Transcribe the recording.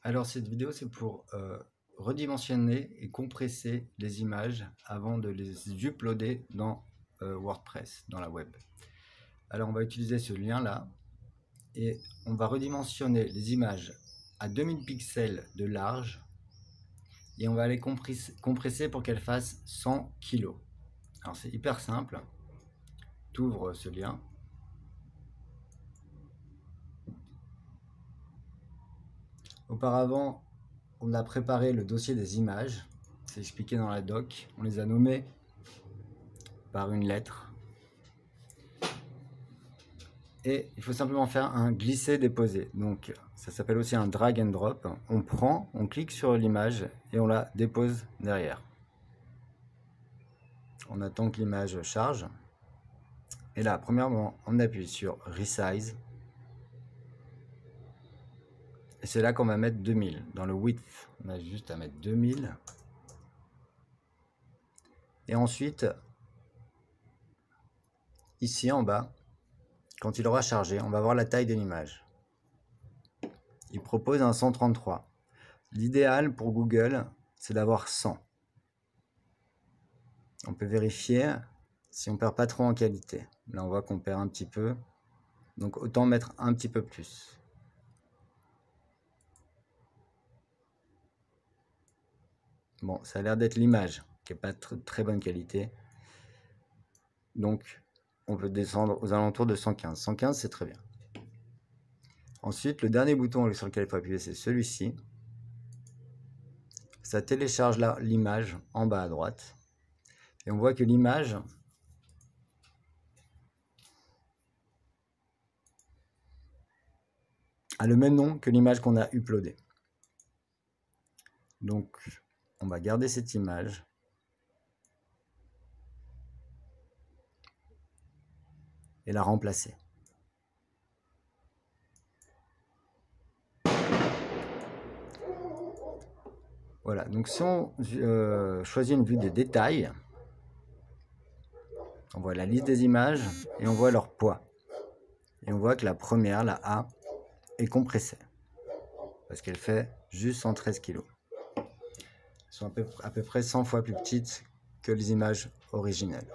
Alors cette vidéo c'est pour redimensionner et compresser les images avant de les uploader dans WordPress, dans la web. Alors on va utiliser ce lien là et on va redimensionner les images à 2000 pixels de large et on va les compresser pour qu'elles fassent 100 kg. Alors c'est hyper simple, tu ouvres ce lien. Auparavant, on a préparé le dossier des images, c'est expliqué dans la doc, on les a nommées par une lettre. Et il faut simplement faire un glisser-déposer. Donc ça s'appelle aussi un drag and drop. On prend, on clique sur l'image et on la dépose derrière. On attend que l'image charge. Et là, premièrement, on appuie sur Resize. Et c'est là qu'on va mettre 2000. Dans le width, on a juste à mettre 2000. Et ensuite, ici en bas, quand il aura chargé, on va voir la taille de l'image. Il propose un 133. L'idéal pour Google, c'est d'avoir 100. On peut vérifier si on perd pas trop en qualité. Là, on voit qu'on perd un petit peu. Donc, autant mettre un petit peu plus. Bon, ça a l'air d'être l'image qui n'est pas très bonne qualité. Donc, on peut descendre aux alentours de 115. 115, c'est très bien. Ensuite, le dernier bouton sur lequel il faut appuyer, c'est celui-ci. Ça télécharge là l'image en bas à droite. Et on voit que l'image a le même nom que l'image qu'on a uploadée. Donc, on va garder cette image. Et la remplacer. Voilà, donc si on choisit une vue des détails, on voit la liste des images et on voit leur poids. Et on voit que la première, la A, est compressée. Parce qu'elle fait juste 113 kg. Elles sont à peu près 100 fois plus petites que les images originelles.